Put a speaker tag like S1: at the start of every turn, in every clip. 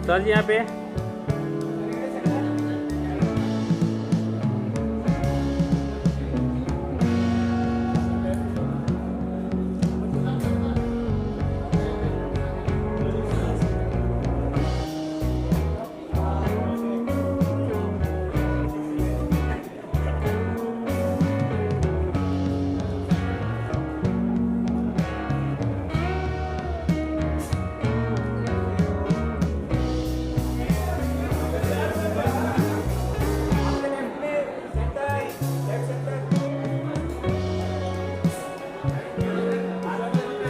S1: Sir जी यहाँ पे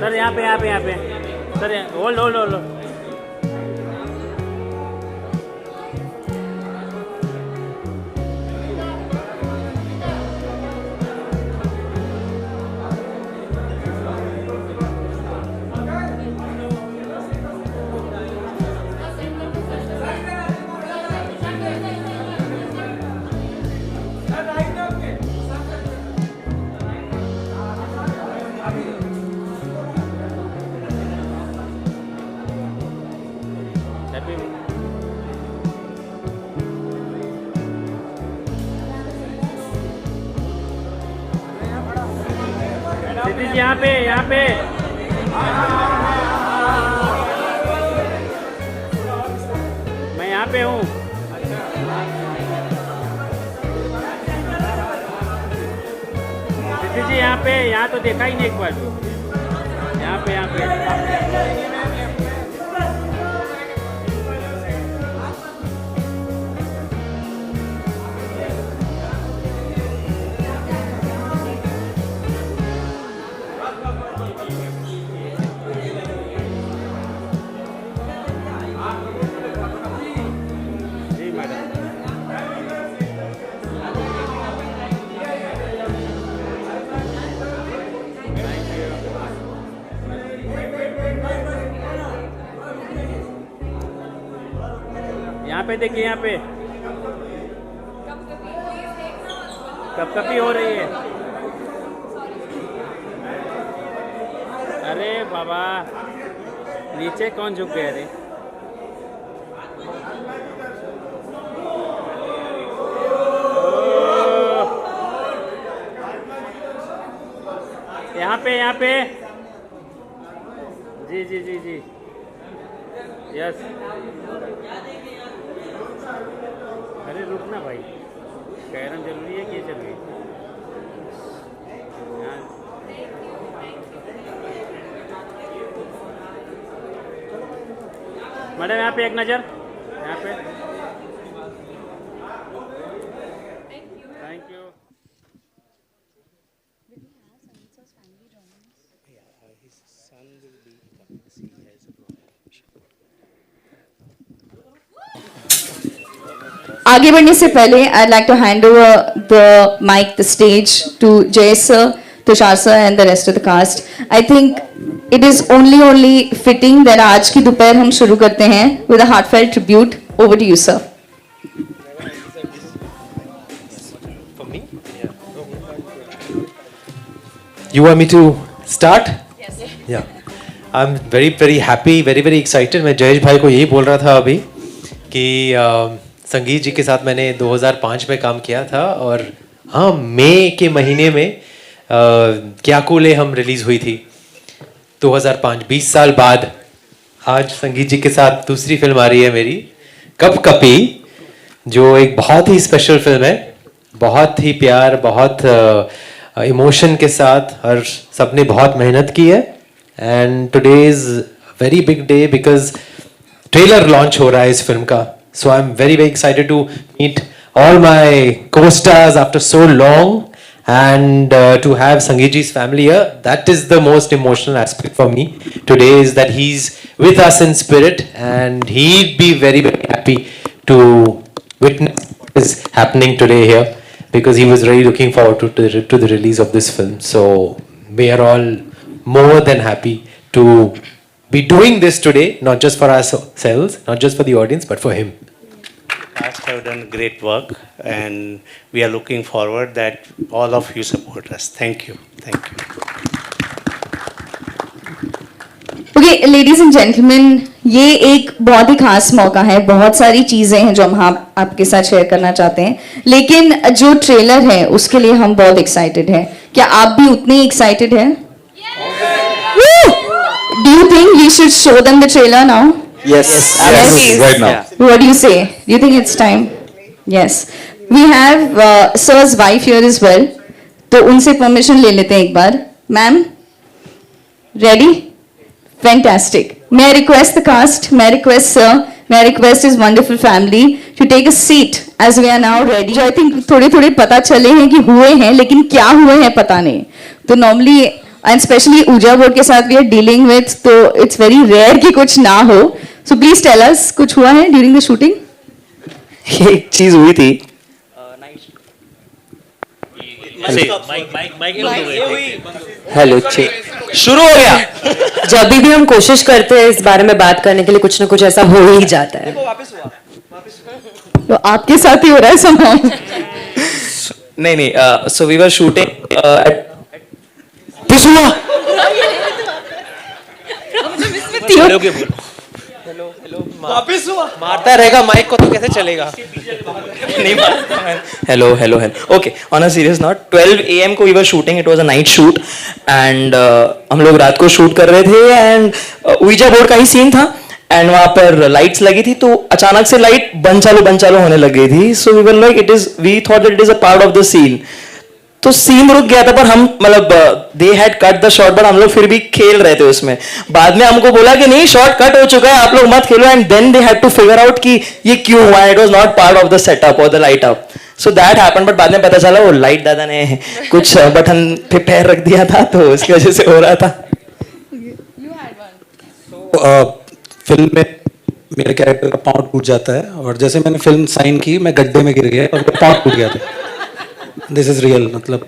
S1: sir, यहाँ पे सर, होल्ड होल्ड होल्ड। सिद्धि जी यहाँ पे मैं यहाँ पे हूँ। सिद्धि जी यहाँ तो देखा ही नहीं एक बार। यहाँ पे जी मैडम। यहाँ पे देखिए, यहाँ पे कपकपी हो रही है। अरे बाबा, नीचे कौन झुक गया रे? यहाँ पे जी यस। अरे रुकना भाई, कैरम जरूरी है कि ये जरूरी है? मैडम यहाँ पे एक नज़र, यहाँ पे। Thank you.
S2: आगे बढ़ने से पहले I'd like to hand over the mic, the stage to Jay sir, Tushar sir and the rest of the cast. I think it is only fitting that आज की दोपहर हम शुरू करते हैं with a heartfelt tribute. Over to you sir.
S3: For me? You want me to start?
S2: Yes.
S3: Yeah. I'm very happy, very excited. मैं जयेश भाई को यही बोल रहा था अभी कि संगीत जी के साथ मैंने 2005 में काम किया था और हाँ, मई के महीने में क्या कूले हम रिलीज हुई थी 2005। 20 साल बाद आज संगीत जी के साथ दूसरी फिल्म आ रही है मेरी, कपकपी, जो एक बहुत ही स्पेशल फिल्म है। बहुत ही प्यार, बहुत इमोशन के साथ, और सबने बहुत मेहनत की है। And today is very big day because trailer launch हो रहा है इस फिल्म का। So I'm very excited to meet all my co-stars after so long and to have Sangeet ji's family here. That is the most emotional aspect for me today, is that he's with us in spirit and he'd be very happy to witness what is happening today here, because he was really looking forward to the release of this film. So we are all more than happy to be doing this today, not just for ourselves, not just for the audience, but for him.
S4: Cast have done great work, and we are looking forward that all of you support us. Thank you.
S2: Okay ladies and gentleman, ये एक बहुत ही खास मौका है, बहुत सारी चीजें हैं जो हम आपके साथ शेयर करना चाहते हैं, लेकिन जो ट्रेलर है उसके लिए हम बहुत एक्साइटेड हैं। क्या आप भी उतने एक्साइटेड हैं? Do you think we should show them the trailer now?
S5: Yes, absolutely. Right now.
S2: What do you say? Do you think it's time? Yes. We have sir's wife here as well. तो उनसे permission ले लेते हैं एक बार. Ma'am, ready? Fantastic. May I request the cast? May I request sir? May I request his wonderful family to take a seat as we are now ready. I think थोड़े पता चले हैं कि हुए हैं, लेकिन क्या हुए हैं पता नहीं. तो normally and especially ऊर्जा बोर्ड के साथ we are dealing with, तो it's very rare कि कुछ ना हो. So please tell us, कुछ हुआ है during the shooting?
S5: एक चीज हुई थी. हेलो
S6: शुरू हो गया. जब भी हम कोशिश करते हैं इस बारे में बात करने के लिए, कुछ ना कुछ ऐसा हो ही जाता है.
S2: तो आपके साथ ही हो रहा है somehow.
S5: नहीं, सो वी वर शूटिंग
S6: किस हुआ?
S3: वापस हुआ. मारता रहेगा माइक को तो कैसे चलेगा?
S5: नहीं मारता. Hello. Okay, on a serious note, 12 AM को we were shooting. It was a night shoot and हम लोग रात को शूट कर रहे थे एंड ouija बोर्ड का ही सीन था एंड वहां पर लाइट्स लगी थी, तो अचानक से लाइट बंद चालू होने लग गई थी. So we were like we thought that it is a part of the scene. तो सीन रुक गया था, पर हम मतलब they had cut the shot, but हम लोग फिर भी खेल रहे थे उसमें. बाद में हमको बोला कि नहीं, शॉट कट हो चुका है, आप लोग मत खेलो. And then they had to figure out कि ये क्यों हुआ. It was not part of the setup और the light up. So that happened. But बाद में पता चला वो लाइट दादा ने कुछ बटन पे पैर रख दिया था, तो उसकी वजह से हो रहा था.
S7: फिल्म में मेरे कैरेक्टर का पाँव टूट जाता है, और जैसे मैंने फिल्म साइन की मैं गड्ढे में गिर गया और मेरा पाँव टूट गया था. This is real. मतलब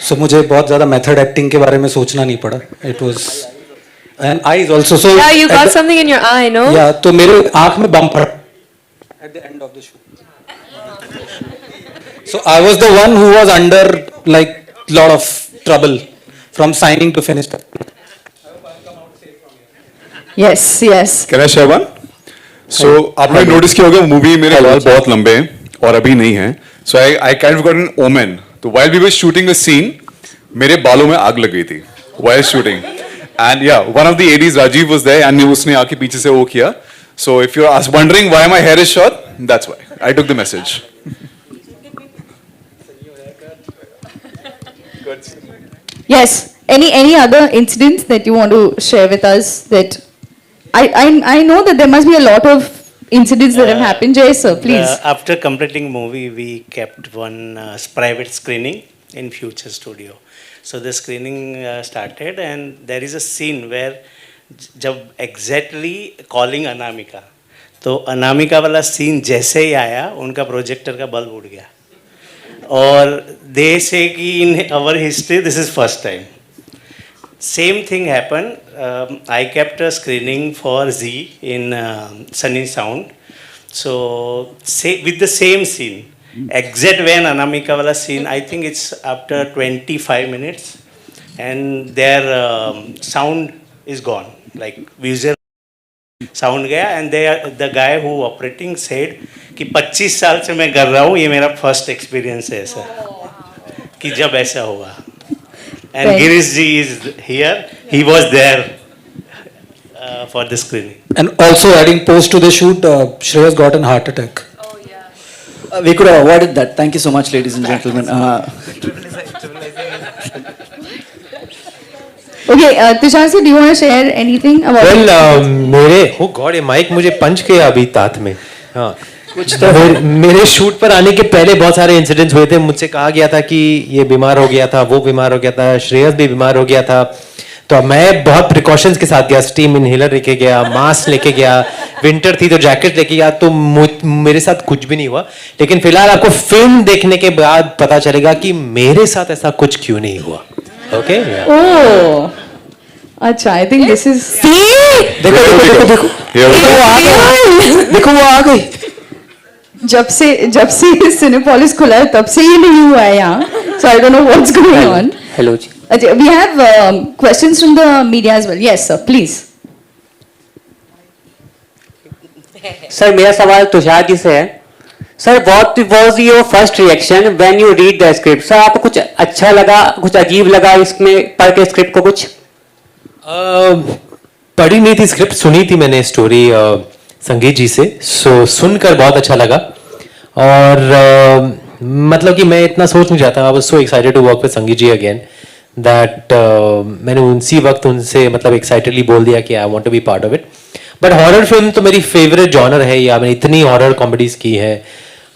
S7: सो मुझे बहुत ज़्यादा मेथड एक्टिंग के बारे में सोचना नहीं पड़ा. It was and eyes also. So
S6: Yeah, you got something in your eye, no?
S7: या तो मेरे आँख में बम पड़ा at the end of the shoot. So I was the one who was under like lot of trouble from signing to finish.
S2: Yes.
S8: Can I share one? So आपने notice किया होगा मूवी मेरे बाल बहुत लंबे हैं और अभी नहीं हैं. So I kind of got an omen. So while we were shooting the scene, मेरे बालों में आग लग गई थी while shooting. And yeah, one of the ADs, Rajiv, was there and उसने आके पीछे से वो किया. So if you're wondering why my hair is short, that's why. I took the message.
S2: Yes. Any other incidents that you want to share with us? That I know that there must be a lot of incidents that have happened. Jay sir, please.
S4: After completing movie, we kept one private screening in Future Studio. So the screening started, and there is a scene where जब exactly calling Anamika, तो अनामिका वाला scene जैसे ही आया, उनका projector का bulb उड़ गया. और they say कि in our history this is first time. Same thing happened. I kept a screening for Z in Sunny Sound. So with the same scene, exact when Anamika wala scene, I think it's after 25 minutes, and their sound is gone. Like visual sound गया, and the guy who operating said कि 25 साल से मैं कर रहा हूँ, ये मेरा first experience है ऐसा, कि जब ऐसा हुआ. And Girish ji is here. He was there for the screening.
S7: And also adding post to the shoot, Shreyas got an heart attack.
S9: We could have avoided that. Thank you so much, ladies and gentlemen.
S2: Okay, Tushar sir, do you want to share anything about?
S3: Well, मेरे oh God, ये mic मुझे पंच किया अभी तात में. हाँ. कुछ तो मेरे शूट पर आने के पहले बहुत सारे इंसिडेंट्स हुए थे. मुझसे कहा गया था कि ये बीमार हो गया था, वो बीमार हो गया था, श्रेयस भी बीमार हो गया था. तो मैं बहुत प्रिकॉशंस के साथ गया. स्टीम इनहेलर लेके गया, मास्क लेके गया, विंटर थी तो जैकेट लेके गया. तो मेरे साथ कुछ भी नहीं हुआ. लेकिन फिलहाल आपको फिल्म देखने के बाद पता चलेगा कि मेरे साथ ऐसा कुछ क्यों नहीं हुआ. ओके.
S2: Oh, अच्छा. I think this is.
S5: देखो वो आ गई.
S2: जब से सिनेपोलिस खुला है तब से ये नहीं हुआ है यहाँ. So I don't know what's going on.
S5: Hello ji.
S2: We have questions from the media as well. Yes, sir. Please.
S10: Sir मेरा सवाल तुषार जी से है. Sir what was your first reaction when you read the script? Sir आपको कुछ अच्छा लगा, कुछ अजीब लगा इसमें पढ़ के स्क्रिप्ट को कुछ?
S3: पढ़ी नहीं थी स्क्रिप्ट, सुनी थी मैंने स्टोरी संगीत जी से. सो सुनकर बहुत अच्छा लगा. और मतलब कि मैं इतना सोच नहीं चाहता. I was so excited to work with Sangeet ji again that मैंने उसी वक्त उनसे मतलब एक्साइटेडली बोल दिया कि I want to be part of it. But horror film तो मेरी फेवरेट जॉनर है. या मैंने इतनी हॉरर कॉमेडीज की है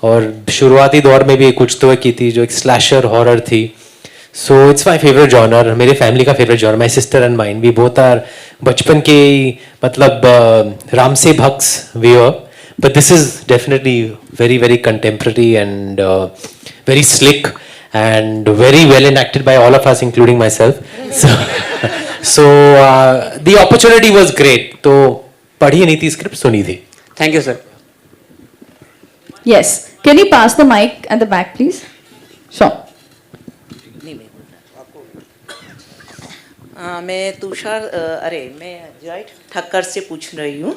S3: और शुरुआती दौर में भी कुछ तो की थी जो एक स्लैशर हॉरर थी. So it's my favourite genre, मेरे फैमिली का favourite genre. My sister and mine we both are बचपन के मतलब राम से भक्स we were. But this is definitely very very contemporary and very slick and very well enacted by all of us including myself. So the opportunity was great. तो पढ़ी नहीं थी script, सुनी थी.
S10: Thank you sir.
S2: Yes. Can you pass the mic at the back, please? Sure.
S11: मैं तुषार मैं Joy Thakkar से पूछ रही हूँ.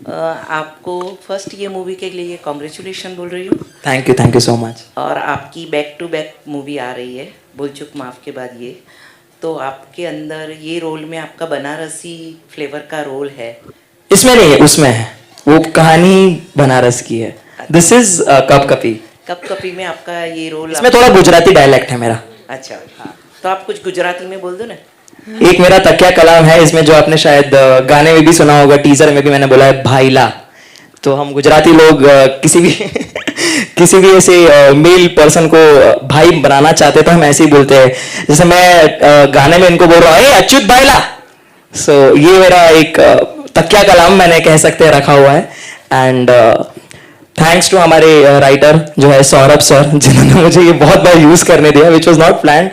S11: आपको फर्स्ट ये मूवी के लिए कॉन्ग्रेचुलेशन बोल रही हूँ.
S5: Thank you so much.
S11: और आपकी बैक टू बैक मूवी आ रही है भूल चूक माफ के बाद ये. तो आपके अंदर ये रोल में आपका बनारसी फ्लेवर का रोल है.
S5: इसमें नहीं है, उसमें है. वो कहानी बनारस की है. दिस इज कप कपी.
S11: कप कपी में आपका ये रोल.
S5: इसमें थोड़ा गुजराती डायलेक्ट है मेरा.
S11: अच्छा हाँ, तो आप कुछ गुजराती में बोल दो ना.
S5: एक मेरा तकिया कलाम है इसमें जो आपने शायद गाने में भी सुना होगा, टीजर में भी मैंने बोला है भाईला. तो हम गुजराती लोग किसी भी ऐसे मेल पर्सन को भाई बनाना चाहते तो हम ऐसे ही बोलते हैं. जैसे मैं गाने में इनको बोल रहा हूँ अच्युत भाईला. सो ये मेरा एक तकिया कलाम मैंने कह सकते हैं रखा हुआ है. एंड थैंक्स टू हमारे राइटर जो है सौरभ सर, जिन्होंने मुझे ये बहुत बार यूज करने दिया which was not plan.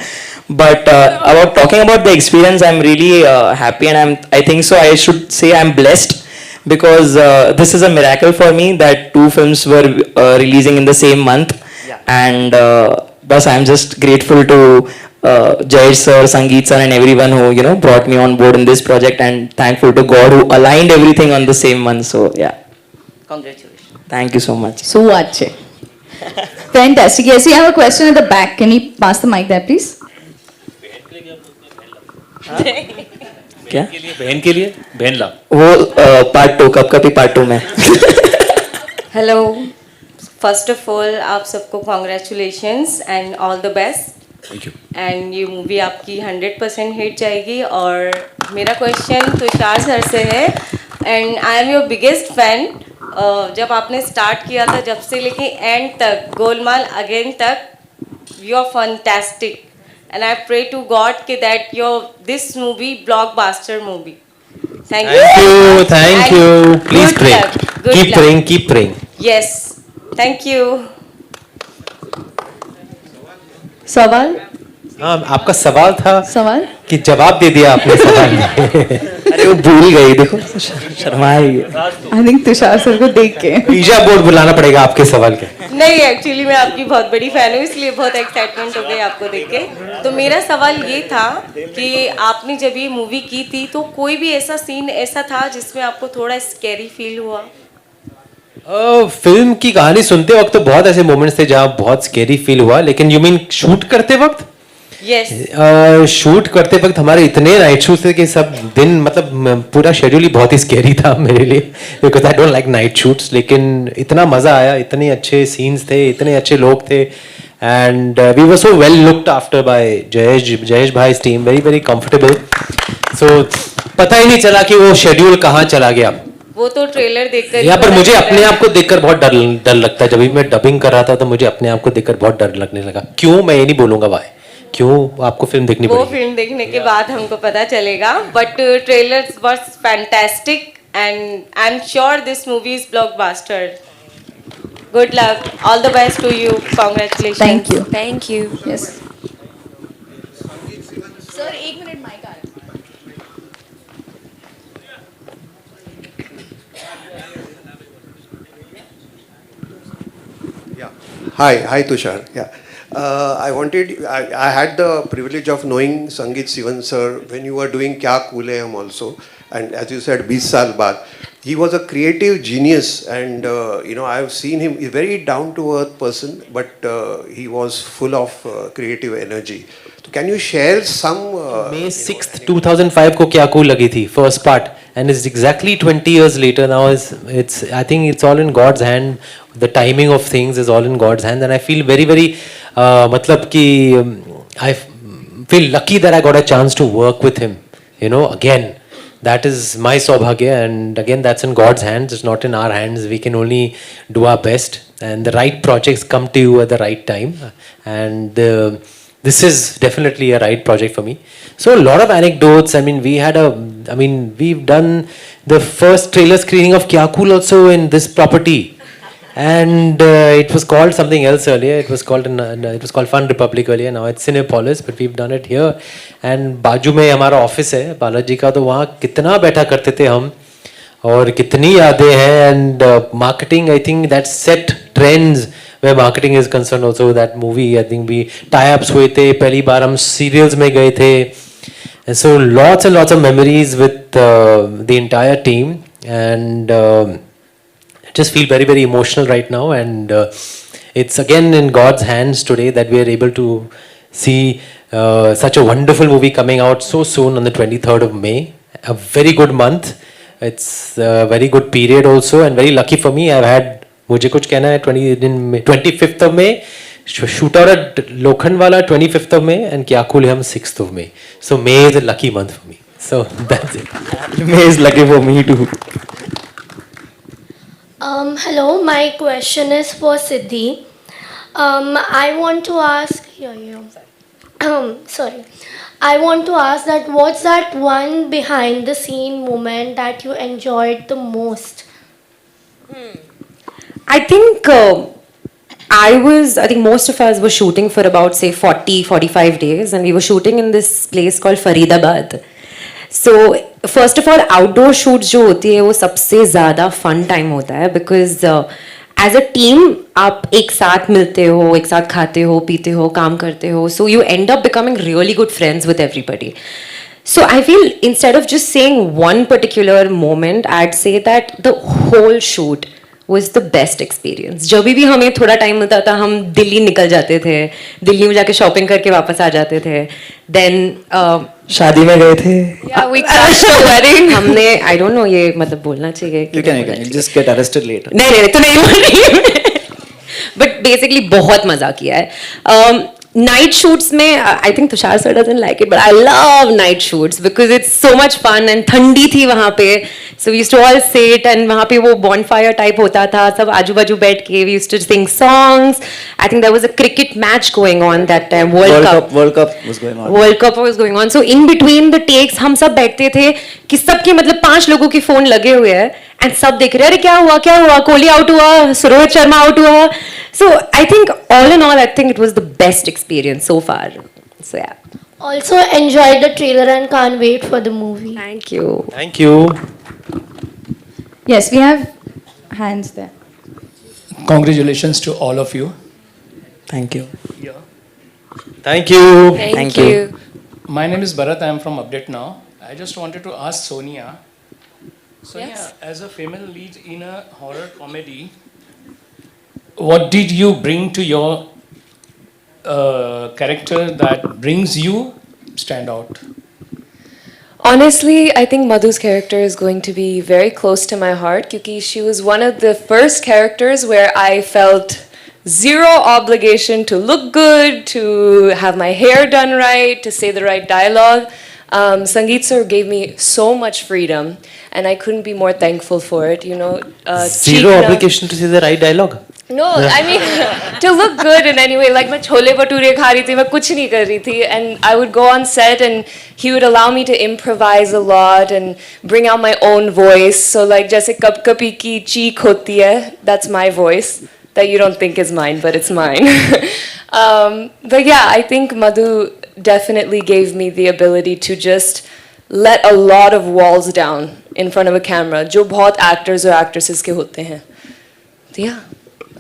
S5: But about talking about the experience, I'm really happy, and I think so. I should say I'm blessed because this is a miracle for me that 2 films were releasing in the same month, and thus I'm just grateful to Jayesh sir, Sangeet sir, and everyone who brought me on board in this project, and thankful to God who aligned everything on the same month. So yeah,
S11: congratulations.
S5: Thank you so much.
S2: So अच्छे. Fantastic. Yes, we have a question at the back. Can you pass the mic there, please?
S5: क्या
S1: बहन के लिए बहन ला
S5: वो part 2 कब कभी part 2 में.
S12: हेलो, फर्स्ट ऑफ ऑल आप सबको congratulations and all the best.
S8: Thank you.
S12: And ये मूवी आपकी 100% हिट जाएगी. और मेरा क्वेश्चन तुषार सर से है and I am your biggest fan. जब आपने स्टार्ट किया था जब से लेके एंड तक, गोलमाल अगेन तक, you are fantastic. And I pray to God that this movie blockbuster movie. Thank you.
S3: Please pray. Keep praying.
S12: Yes. Thank you.
S2: सवाल?
S3: हाँ, आपका सवाल था.
S2: सवाल?
S3: कि जवाब दे दिया आपने सवाल.
S5: अरे वो भूल गई, देखो शर्मा है.
S2: I think तुषार सर को देख के
S3: पिज्जा बोर्ड बुलाना पड़ेगा आपके सवाल के.
S12: नहीं, एक्चुअली मैं आपकी बहुत बड़ी फैन हूँ इसलिए बहुत एक्साइटमेंट हो गई आपको देख के. तो मेरा सवाल ये था कि आपने जब ये मूवी की थी तो कोई भी ऐसा सीन ऐसा था जिसमें आपको थोड़ा स्कैरी फील हुआ?
S3: फिल्म की कहानी सुनते वक्त तो बहुत ऐसे मोमेंट्स थे जहाँ बहुत स्केरी फील हुआ. लेकिन यू मीन शूट करते वक्त?
S12: Yes.
S3: शूट करते वक्त हमारे इतने नाइट शूट थे कि सब दिन मतलब पूरा शेड्यूल ही बहुत ही स्केरी था मेरे लिए, because I don't like night shoots. लेकिन इतना मजा आया, इतने अच्छे सीन्स थे, इतने अच्छे लोग थे, and we were so well looked after by Jayesh bhai team. Very very comfortable. So पता ही नहीं चला कि वो शेड्यूल कहाँ चला गया.
S12: वो तो ट्रेलर देखकर
S3: यहाँ पर मुझे अपने आप को देखकर बहुत डर लगता है. जब भी मैं डबिंग कर रहा था तो मुझे अपने आप को देखकर बहुत डर लगने लगा. क्यों, मैं ये नहीं बोलूंगा वाई. क्यों, आपको फिल्म देखनी पड़ेगी.
S12: वो फिल्म देखने के बाद हमको पता चलेगा. But trailers was fantastic and I am sure this movie is blockbuster. Good luck, all the best to you, congratulations.
S2: Thank you. Yes.
S12: Sir 1 minute mike आ रहा है.
S13: Hi Tushar. Yeah. I had the privilege of knowing Sangeet Sivan sir when you were doing Kya Cool Hai Hum also, and as you said 20 साल बाद. he was a creative genius, and I've seen him. He's a very down to earth person, but he was full of creative energy. So can you share some?
S3: May 6th, 2005 को क्या cool लगी थी first part, and it's exactly 20 years later now. It's I think it's all in God's hand. The timing of things is all in God's hand, and I feel very very मतलब कि I feel lucky that I got a chance to work with him. Again. That is my saubhagya, and again that's in God's hands. It's not in our hands. We can only do our best, and the right projects come to you at the right time, and this is definitely a right project for me. So a lot of anecdotes. We've done the first trailer screening of Kya Cool also in this property, and it was called something else earlier. It was called Fun Republic earlier. Now it's Cinepolis, but we've done it here. And बाजू में हमारा office है बालाजी का, तो वहाँ कितना बैठा करते थे हम, और कितनी यादें हैं. And marketing, I think that set trends where marketing is concerned also. That movie, I think we tie-ups हुए थे, पहली बार हम serials में गए थे, and so lots and lots of memories with the entire team, and just feel very very emotional right now, and it's again in God's hands today that we are able to see such a wonderful movie coming out so soon on the 23rd of May. A very good month. It's a very good period also, and very lucky for me. I've had, मुझे कुछ कहना है, 25th of May, shoot out at Lokhandwala 25th of May, and Kya Cool हम 6th of May. So May is a lucky month for me. So that's it.
S5: May is lucky for me too.
S14: Hello, my question is for Siddhi. I want to ask sorry. I want to ask that what's that one behind the scene moment that you enjoyed the most?
S6: I think most of us were shooting for about say 40-45 days, and we were shooting in this place called Faridabad. So first of all, outdoor shoots जो होती है वो सबसे ज़्यादा fun time होता है, because as a team आप एक साथ मिलते हो, एक साथ खाते हो, पीते हो, काम करते हो, so you end up becoming really good friends with everybody. So I feel instead of just saying one particular moment, I'd say that the whole shoot was the best experience. जब भी हमें थोड़ा टाइम मिलता था हम दिल्ली निकल जाते थे, दिल्ली में जाके शॉपिंग करके वापस आ जाते थे. Then
S5: शादी में गए थे.
S6: Yeah, we crashed the wedding. हमने I don't know ये मतलब बोलना चाहिए.
S9: You can just get arrested later.
S6: नहीं तो नहीं बोल रही. But basically बहुत मजा किया है. Night shoots में I think Tushar sir doesn't like it, but I love night shoots because it's so much fun, and ठंडी थी वहाँ पे, so we used to all sit, and वहाँ पे वो bonfire type होता था, सब आजू बाजू बैठ के we used to sing songs. I think there was a cricket match going on that time. World Cup was going on. So in between the takes हम सब बैठते थे कि सबके मतलब 5 लोगों के फोन लगे हुए हैं, and सब देख रहे हैं, अरे क्या हुआ, कोहली आउट हुआ, रोहित शर्मा आउट हुआ. So I think all in all, I think it was the best experience so far. So yeah.
S14: Also enjoyed the trailer and can't wait for the movie.
S6: Thank you.
S3: Thank you.
S2: Yes, we have hands there.
S15: Congratulations to all of you.
S5: Thank you.
S3: Thank you.
S6: Thank you.
S15: My name is Bharat. I am from Update Now. I just wanted to ask Sonia.
S12: Yes.
S15: As a female lead in a horror comedy, what did you bring to your character that brings you stand out?
S12: Honestly, I think Madhu's character is going to be very close to my heart because she was one of the first characters where I felt zero obligation to look good, to have my hair done right, to say the right dialogue. Sangeet sir gave me so much freedom, and I couldn't be more thankful for it.
S3: Zero obligation to say the right dialogue.
S12: No, I mean to look good in any way. Like मैं छोले भटूरे खा रही थी, मैं कुछ नहीं कर रही थी, and I would go on set and he would allow me to improvise a lot and bring out my own voice. So like जैसे कप कपी की चीख होती है, that's my voice that you don't think is mine, but it's mine. But yeah, I think Madhu definitely gave me the ability to just let a lot of walls down in front of a camera, जो बहुत actors और actresses के होते हैं. So yeah.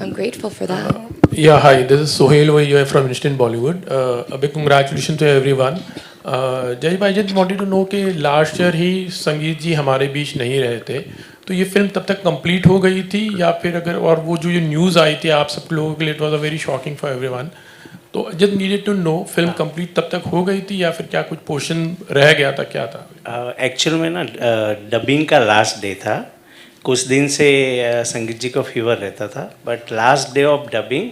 S12: I'm grateful for that.
S16: Yeah, hi, this is Sohail over here from Instant Bollywood. A big congratulations to everyone. Jai, I just wanted to know कि last year ही संगीत जी हमारे बीच नहीं रहे थे, तो ये फिल्म तब तक कंप्लीट हो गई थी या फिर अगर, और वो जो ये न्यूज़ आई थी आप सब लोगों के लिए, it was a very shocking for everyone, तो just needed to know film complete तब तक हो गई थी या फिर क्या कुछ पोर्शन रह गया था, क्या था?
S4: एक्चुअल में ना डबिंग का लास्ट डे था, कुछ दिन से संगीत जी को फीवर रहता था, but last day of dubbing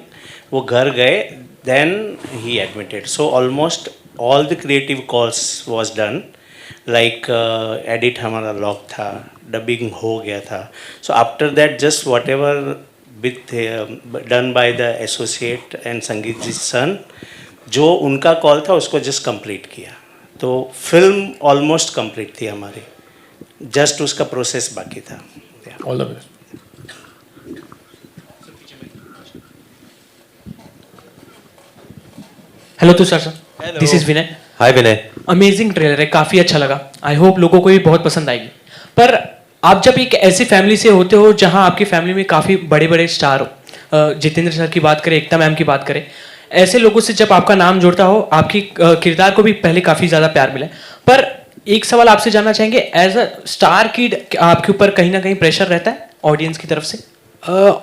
S4: वो घर गए, then he admitted. So almost all the creative calls was done, like edit हमारा लॉक था, डबिंग हो गया था. So after that just whatever with done by the associate and Sangeet ji सन, जो उनका कॉल था उसको जस्ट कंप्लीट किया. तो फिल्म ऑलमोस्ट कंप्लीट थी हमारी, जस्ट उसका प्रोसेस बाकी था.
S16: All the best.
S17: Hello Tushar sir, this is Vinay.
S3: Hi Vinay.
S17: Amazing trailer है, काफ़ी अच्छा लगा. आई होप लोगों को भी बहुत पसंद आएगी. पर आप जब एक ऐसी फैमिली से होते हो जहां आपकी फैमिली में काफ़ी बड़े बड़े स्टार हो, जितेंद्र सर की बात करें, एकता मैम की बात करें, ऐसे लोगों से जब आपका नाम जुड़ता हो, आपकी किरदार को भी पहले काफ़ी ज़्यादा प्यार मिला. पर एक सवाल आपसे जानना चाहेंगे, एज अ स्टार किड आपके ऊपर कहीं ना कहीं प्रेशर रहता है ऑडियंस की तरफ से?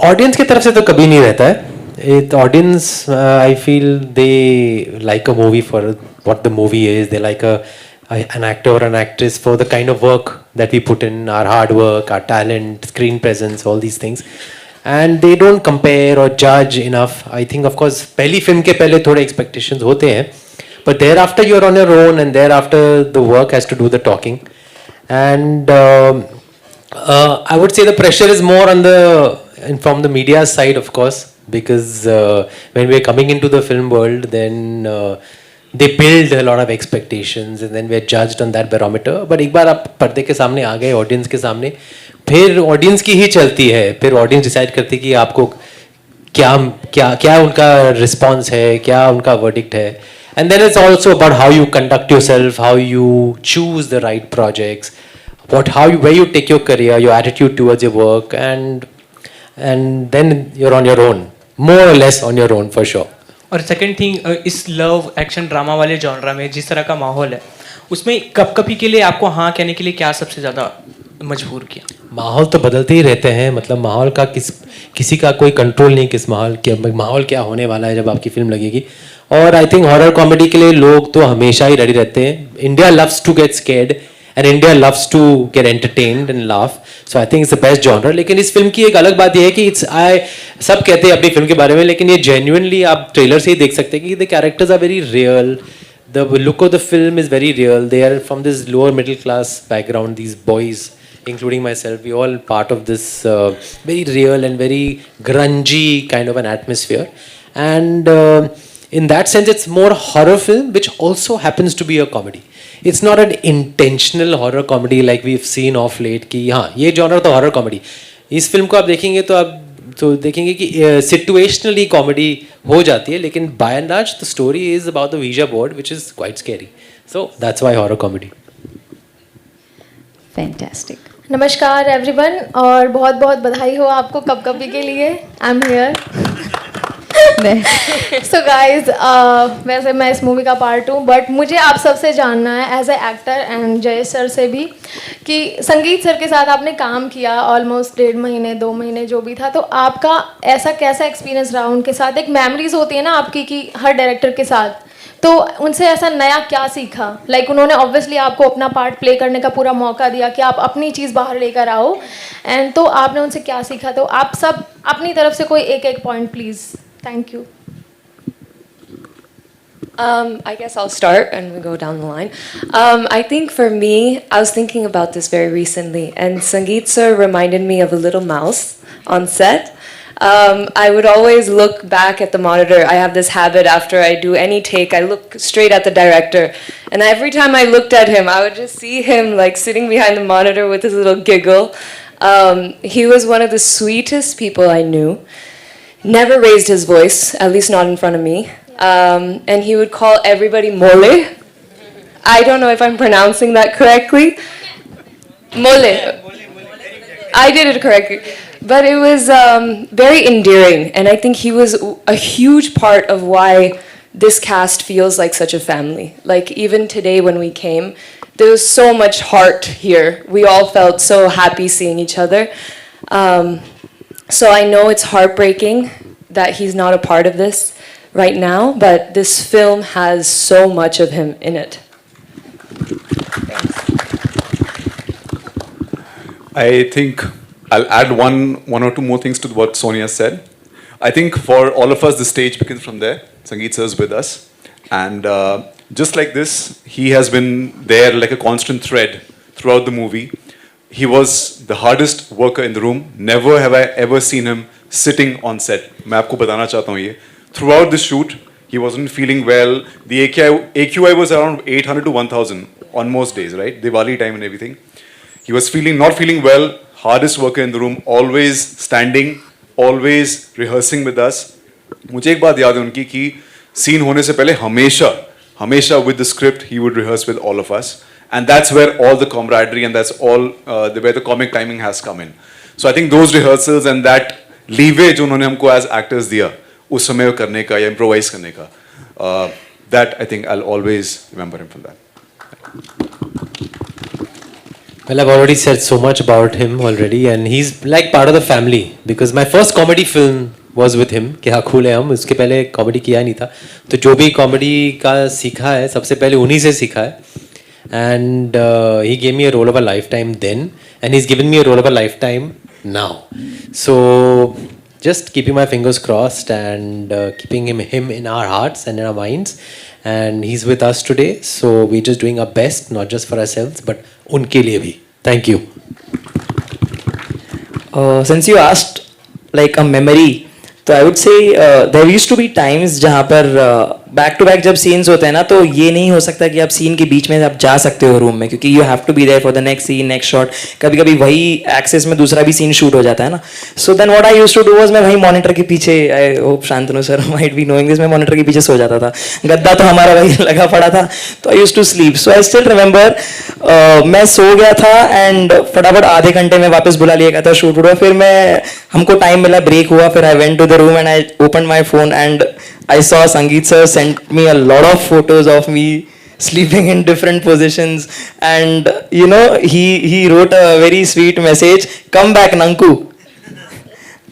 S3: ऑडियंस की तरफ से तो कभी नहीं रहता है. It audience, I feel they like a movie for what the movie is. They like an actor or an actress for the kind of work that we put in, our hard work, our talent, screen presence, all these things. And they don't compare or judge enough. I think, of course, पहली film के पहले थोड़े expectations होते हैं, but thereafter you're on your own, and thereafter the work has to do the talking. And I would say the pressure is more on from the media side, of course. Because when we're coming into the film world, then they build a lot of expectations and then we're judged on that barometer. But एक बार आप पर्दे के सामने आ गए, audience के सामने, फिर audience की ही चलती है. फिर ऑडियंस डिसाइड करती है कि आपको क्या क्या क्या उनका रिस्पॉन्स है, क्या उनका वर्डिक्ट है. And then it's also about how you conduct yourself, how you choose the right projects, where you take your career, your attitude towards your work, and then you're on your own. More or less on your own, for sure.
S17: और second thing, इस love action drama वाले genre में जिस तरह का माहौल है, उसमें कभी के लिए आपको हाँ कहने के लिए क्या सबसे ज़्यादा मजबूर किया?
S3: माहौल तो बदलते ही रहते हैं. मतलब माहौल का किसी का कोई कंट्रोल नहीं, किस माहौल क्या होने वाला है जब आपकी फिल्म लगेगी. और आई थिंक हॉरर कॉमेडी के लिए लोग तो हमेशा ही रेडी रहते हैं. India loves to get scared and India loves to get entertained and laugh. So I think it's the best genre. लेकिन इस फिल्म की एक अलग बात यह है कि सब कहते हैं अपनी फिल्म के बारे में, लेकिन ये genuinely आप ट्रेलर से ही देख सकते हैं कि the characters are very real. The look of the film is very real. They are from this lower middle class background. These boys, including myself, we all part of this very real and very grungy kind of an atmosphere. And in that sense, it's more horror film, which also happens to be a comedy. It's not an intentional horror comedy like we've seen of late कि हाँ ये genre तो horror comedy. इस film को आप देखेंगे तो आप तो देखेंगे कि situationally comedy हो जाती है, लेकिन by and large the story is about the Ouija board, which is quite scary. So that's why horror comedy.
S2: Fantastic.
S18: नमस्कार एवरीवन, और बहुत बहुत बधाई हो आपको कपकपी के लिए. I am here. So guys, वैसे मैं इस मूवी का पार्ट हूँ, बट मुझे आप सबसे जानना है एज ए एक्टर एंड जय सर से भी कि संगीत सर के साथ आपने काम किया ऑलमोस्ट 1.5 महीने 2 महीने जो भी था, तो आपका ऐसा कैसा एक्सपीरियंस रहा उनके साथ? एक मेमोरीज होती है ना आपकी कि हर डायरेक्टर के साथ, तो उनसे ऐसा नया क्या सीखा? लाइक उन्होंने ऑब्वियसली आपको अपना पार्ट प्ले करने का पूरा मौका दिया कि आप अपनी चीज़ बाहर लेकर आओ, एंड तो आपने उनसे क्या सीखा? तो आप सब अपनी तरफ से कोई एक point please. Thank you.
S6: I guess I'll start and we go down the line. I think for me, I was thinking about this very recently, and Sangeet sir reminded me of a little mouse on set. I would always look back at the monitor. I have this habit after I do any take, I look straight at the director. And every time I looked at him, I would just see him like sitting behind the monitor with his little giggle. He was one of the sweetest people I knew. Never raised his voice, at least not in front of me. And he would call everybody Mole. I don't know if I'm pronouncing that correctly. Mole. I did it correctly. But it was very endearing. And I think he was a huge part of why
S19: this cast feels like such a family. Like even today when we came, there was so much heart here. We all felt so happy seeing each other. So I know it's heartbreaking that he's not a part of this right now, but this film has so much of him in it.
S8: I think I'll add one or two more things to what Sonia said. I think for all of us, the stage begins from there. Sangeet sir is with us. And just like this, he has been there like a constant thread throughout the movie. He was the hardest worker in the room. Never have I ever seen him sitting on set. मैं आपको बताना चाहता हूँ ये. Throughout the shoot, he wasn't feeling well. The AQI was around 800 to 1000 on most days, right? Diwali time and everything. He was not feeling well. Hardest worker in the room. Always standing, always rehearsing with us. मुझे एक बात याद है उनकी कि scene होने से पहले हमेशा with the script he would rehearse with all of us, and that's where all the camaraderie and that's all where the comic timing has come in. So I think those rehearsals and that leeway जो उन्होंने हमको as actors दिया उस समय करने का या improvise करने का, that I think I'll always remember him for that.
S3: Well, I've already said so much about him already, and he's like part of the family because my first comedy film was with him. क्या cool है हम, उसके पहले comedy किया नहीं था, तो जो भी comedy का सीखा है सबसे पहले उन्हीं से सीखा है. And he gave me a role of a lifetime then, and he's given me a role of a lifetime now. So just keeping my fingers crossed and keeping him in our hearts and in our minds. And he's with us today, so we're just doing our best, not just for ourselves, but उनके लिए भी. Thank you.
S5: Since you asked like a memory, तो I would say there used to be times जहाँ पर back to back जब scenes होते हैं ना, तो ये नहीं हो सकता कि आप सीन के बीच में आप जा सकते हो रूम में, क्योंकि you have to be there for the next scene, next shot. कभी कभी वही एक्सेस में दूसरा भी सीन शूट हो जाता है ना. So then what I used to do was, मैं वही मॉनिटर के पीछे, I hope Shantanu sir might be knowing this, मैं मॉनिटर के पीछे सो जाता था. गद्दा तो हमारा वही लगा पड़ा था, तो I used to sleep. So I still remember मैं सो गया था एंड फटाफट आधे घंटे में वापस बुला लिया गया था शूट हुआ. फिर मैं हमको टाइम मिला, ब्रेक हुआ, फिर I went to the room and I open my phone and I saw Sangeet sir sent me a lot of photos of me sleeping in different positions, and you know he wrote a very sweet message, come back Nanku,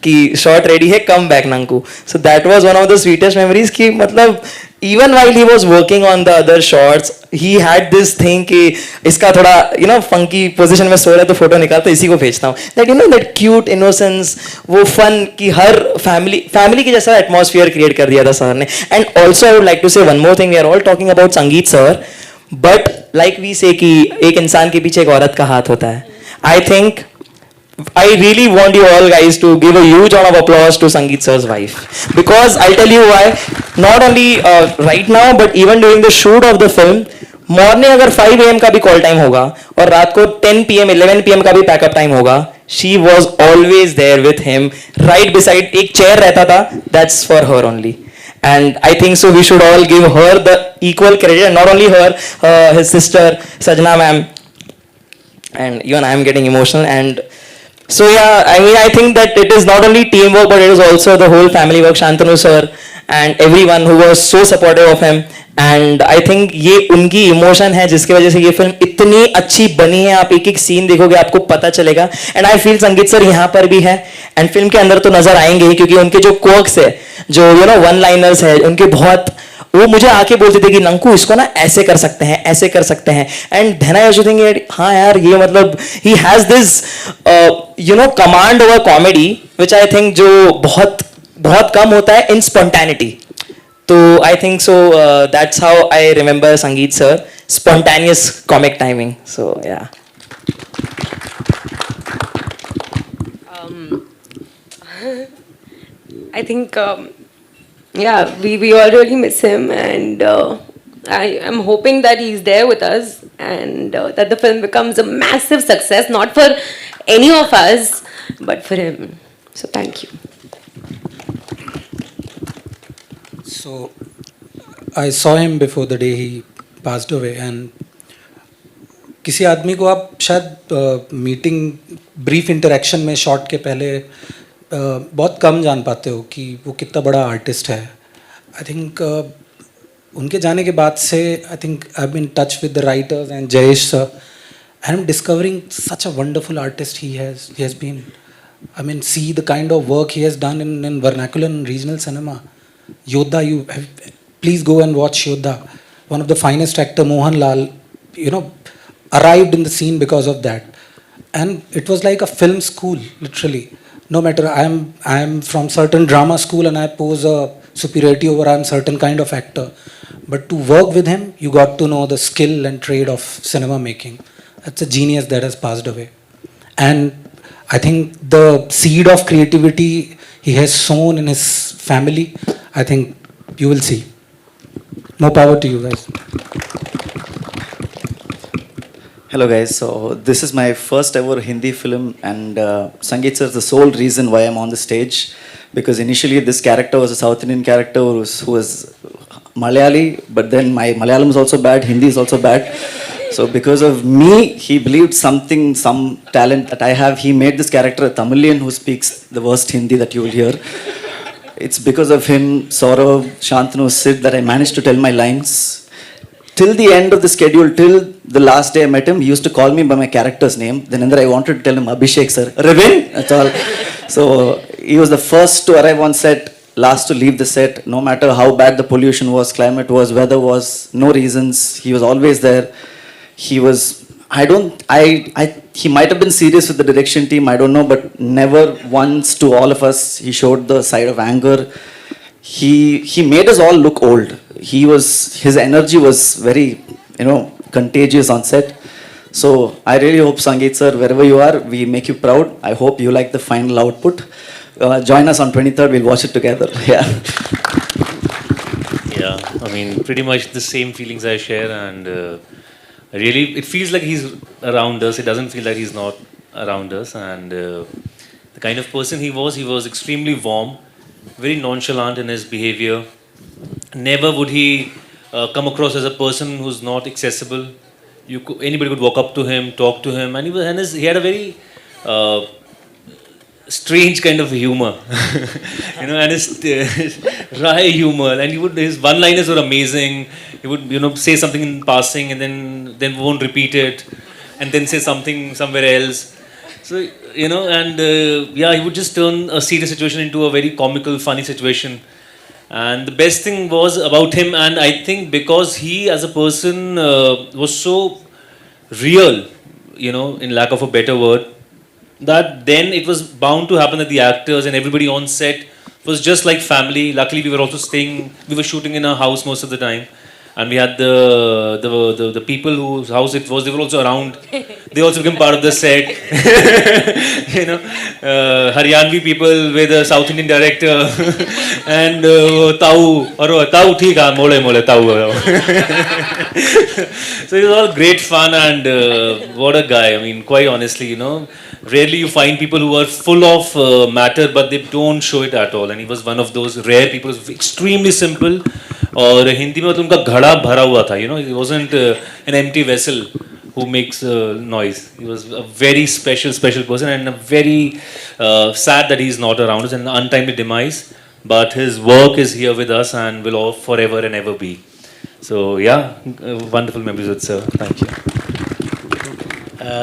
S5: कि shot ready है, come back Nanku. So that was one of the sweetest memories कि मतलब even while he was working on the other shots, he had this thing कि इसका थोड़ा you know funky position में सो रहा है तो फोटो निकालता इसी को भेजता हूँ. That you know that cute innocence, वो fun कि हर family की जैसा atmosphere create कर दिया था सर ने. And also I would like to say one more thing. We are all talking about Sangeet sir, but like we say कि एक इंसान के पीछे एक औरत का हाथ होता है. I think I really want you all guys to give a huge round of applause to Sangeet sir's wife, because I'll tell you why. Not only right now but even during the shoot of the film, morning अगर 5 AM का भी call time होगा और रात को 10 PM 11 PM का भी pack up time होगा, she was always there with him, right beside. एक chair रहता था, that's for her only. And I think so we should all give her the equal credit, and not only her, his sister Sajna ma'am, and even I am getting emotional. And so yeah, I mean I think that it is not only teamwork but it is also the whole family work. Shantanu sir and everyone who was so supportive of him, and I think ये उनकी emotion है जिसकी वजह से ये film इतनी अच्छी बनी है. आप एक एक सीन देखोगे आपको पता चलेगा. एंड आई फील संगीत सर यहाँ पर भी है एंड फिल्म के अंदर तो नजर आएंगे ही, क्योंकि उनके जो क्वर्क्स है, जो यू नो वन लाइनर्स है उनके बहुत, वो मुझे आके बोलते थे कि नंकू इसको ना ऐसे कर सकते हैं, ऐसे कर सकते हैं. And then I was thinking हाँ यार ये मतलब he has this you know command over comedy which I think जो बहुत बहुत कम होता है इन स्पॉन्टेनिटी. तो I think so that's how I remember Sangeet sir, spontaneous comic timing. So yeah
S6: I think yeah, we all really miss him, and I am hoping that he's there with us, and that the film becomes a massive success, not for any of us but for him. So thank you.
S7: So I saw him before the day he passed away, and किसी आदमी को आप शायद meeting brief interaction में shot के पहले बहुत कम जान पाते हो कि वो कितना बड़ा आर्टिस्ट है. आई थिंक उनके जाने के बाद से I think I have been touch with the writers and Jayesh sir and I am discovering such a wonderful artist he has been. I mean, see the kind of work he has done in vernacular and regional cinema. Yodha, please go and watch Yodha. One of the finest actor, Mohanlal, arrived in the scene because of that. And it was like a film school, literally. No matter, I am from certain drama school and I pose a superiority over I am certain kind of actor. But to work with him, you got to know the skill and trade of cinema making. That's a genius that has passed away. And I think the seed of creativity he has sown in his family, I think you will see. More power to you guys.
S9: Hello guys, so this is my first ever Hindi film and Sangeet sir is the sole reason why I'm on the stage, because initially this character was a South Indian character who was Malayali, but then my Malayalam is also bad, Hindi is also bad. So because of me, he believed some talent that I have. He made this character a Tamilian who speaks the worst Hindi that you will hear. It's because of him, Saurav, Shantanu, Sid, that I managed to tell my lines. Till the end of the schedule, till the last day I met him, he used to call me by my character's name. Then I wanted to tell him, Abhishek sir, Ravin, that's all. So he was the first to arrive on set, last to leave the set. No matter how bad the pollution was, climate was, weather was, no reasons, he was always there. He was, he might have been serious with the direction team, I don't know, but never once to all of us, he showed the side of anger. He made us all look old. His energy was very, contagious on set. So I really hope, Sangeet sir, wherever you are, we make you proud. I hope you like the final output. Join us on 23rd, we'll watch it together. Yeah.
S3: Yeah, I mean, pretty much the same feelings I share, and really, it feels like he's around us. It doesn't feel like he's not around us. And the kind of person he was extremely warm, very nonchalant in his behavior. Never would he come across as a person who's not accessible. Anybody could walk up to him, talk to him, and he had a very strange kind of humor, and his wry humor, and his one-liners were amazing. He would, say something in passing and then won't repeat it, and then say something somewhere else. So, and he would just turn a serious situation into a very comical, funny situation. And the best thing was about him, and I think because he as a person was so real, in lack of a better word, that then it was bound to happen that the actors and everybody on set was just like family. Luckily, we were shooting in a house most of the time. And we had the people whose house it was, they were also around. They also became part of the set. Haryanvi people with a South Indian director. And Tau, theek hai, mole, Tau. So it was all great fun, and what a guy. I mean, quite honestly, rarely you find people who are full of matter, but they don't show it at all. And he was one of those rare people who was extremely simple. और हिंदी में तो उनका घड़ा भरा हुआ था, he wasn't an empty vessel who makes noise. He was a very special person, and a very sad that he's not around us, and an untimely demise. But his work is here with us and will all forever and ever be. So yeah, wonderful memories with sir. Thank you.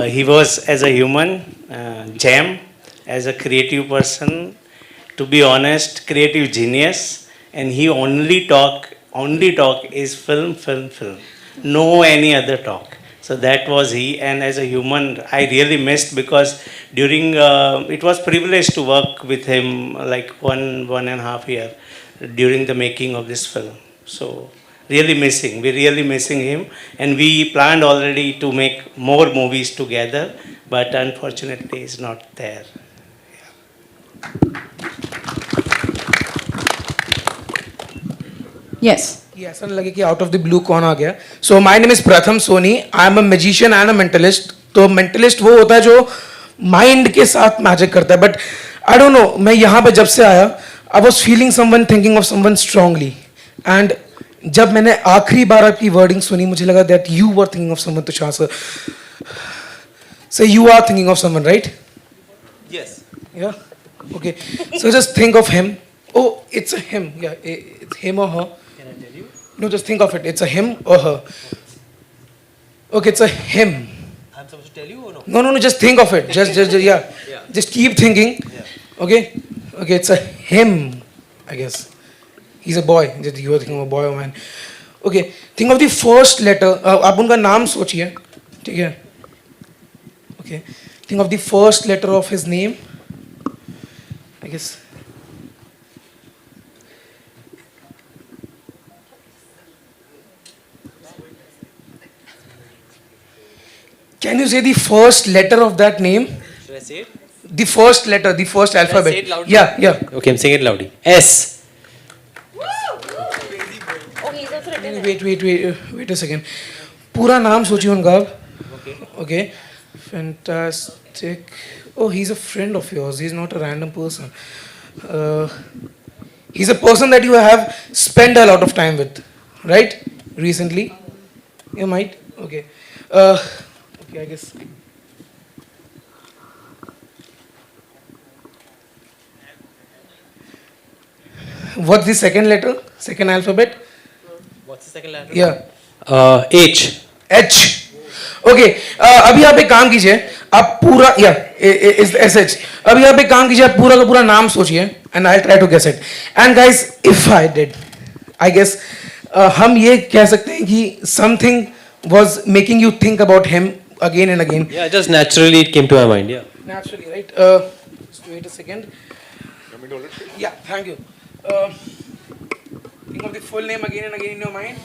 S4: He was, as a human, gem, as a creative person, to be honest, creative genius, and he only talk is film. No any other talk. So that was he, and as a human, I really missed, because during, it was privilege to work with him like one and a half year during the making of this film. So we're really missing him, and we planned already to make more movies together, but unfortunately he's not there.
S2: Yes.
S20: ये ऐसा लगे कि out of the blue कौन आ गया. So my name is Pratham Soni. I am a magician and a mentalist. तो mentalist वो होता है जो माइंड के साथ मैजिक करता है, बट आई डोंट नो, मैं यहाँ पे जब से आया, I was feeling someone, thinking of someone strongly, and जब मैंने आखिरी बार आपकी वर्डिंग सुनी, मुझे लगा that you were thinking of someone. Tushar sir, so you are thinking of someone, right? Yes. Ya, okay. So just think of him. Oh, it's a him. Yeah, it's him or her. Can I tell you? No, just think of it. It's a him or her. Okay, it's a him.
S3: I'm supposed to tell you or no?
S20: No. Just think of it. Just yeah. Just keep thinking. Okay. Okay, it's a him. I guess he's a boy. Just you were thinking of a boy or man. Okay. Think of the first letter. आप उनका नाम सोचिए. ठीक है. Okay. Think of the first letter of his name. I guess. Can you say the first letter of that name?
S3: Should I say it?
S20: The first letter, the first alphabet.
S3: say it loudly?
S20: Yeah.
S3: Okay, I'm saying it loudly. S.
S20: Wait a second. पूरा नाम सोचिए उनका. Okay. Fantastic. Oh, he's a friend of yours. He's not a random person. He's a person that you have spent a lot of time with, right? Recently. You might. Okay. Okay, I guess. What's the second letter? Second alphabet?
S3: What's the second letter?
S20: Yeah.
S3: H.
S20: H. Okay. अभी आप एक काम कीजिए. आप पूरा SH. अभी आप एक काम कीजिए. आप पूरा का पूरा नाम सोचिए. And I'll try to guess it. And guys, if I did, I guess हम ये कह सकते हैं कि something was making you think about him again and again.
S3: Yeah, just naturally it came to my mind. Yeah.
S20: Naturally, right? Just wait a second. Yeah, thank you. Think of the full name again and again in your mind.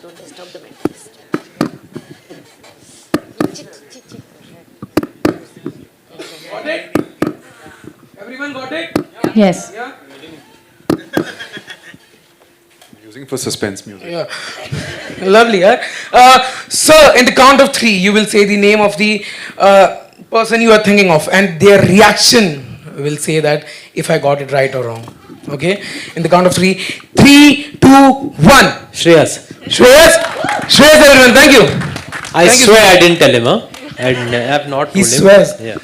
S6: Don't disturb the mentalist.
S20: Got it? Everyone got it?
S2: Yes.
S20: Yeah?
S8: Using for suspense music.
S20: Yeah. Lovely, huh? So, in the count of 3, you will say the name of the person you are thinking of, and their reaction will say that if I got it right or wrong. Okay? In the count of 3, 3, 2, 1.
S3: Shreyas.
S20: Shreyas, everyone, thank you.
S3: I swear I didn't tell him, huh? I have not told
S20: He
S3: him.
S20: swears.
S3: Yeah.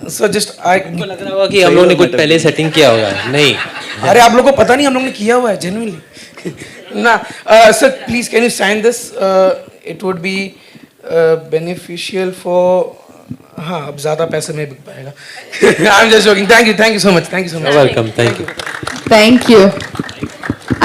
S20: So just I.
S3: उनको लग रहा होगा कि हम लोग ने कुछ पहले सेटिंग किया होगा. नहीं.
S20: अरे आप लोगों को पता नहीं हम लोग ने किया हुआ है genuinely. Nah, sir, please can you sign this? It would be beneficial for. हाँ, अब ज़्यादा पैसे में बिक पाएगा. I'm just joking. Thank you so much. Thank you so much.
S3: You're welcome. Thank you.
S2: Thank you.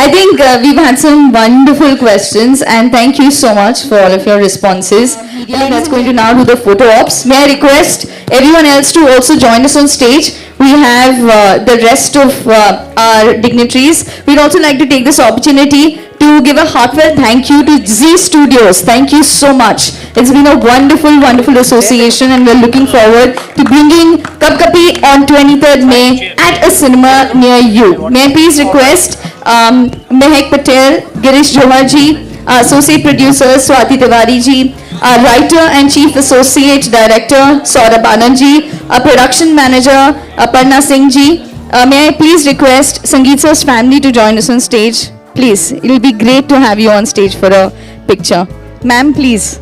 S2: I think we've had some wonderful questions, and thank you so much for all of your responses. That's going to now do the photo ops. May I request everyone else to also join us on stage? We have the rest of our dignitaries. We'd also like to take this opportunity to give a heartfelt thank you to Z Studios. Thank you so much. It's been a wonderful, wonderful association, and we're looking forward to bringing Kap Kapi on 23rd May at a cinema near you. May I please request Mehak Patel, Girish Johar ji, Associate Producer Swati Tiwari ji, our Writer and Chief Associate Director Saurabh Anand ji, our Production Manager Aparna Singh ji. May I please request Sangeet sir's family to join us on stage? Please, it will be great to have you on stage for a picture. Ma'am, please.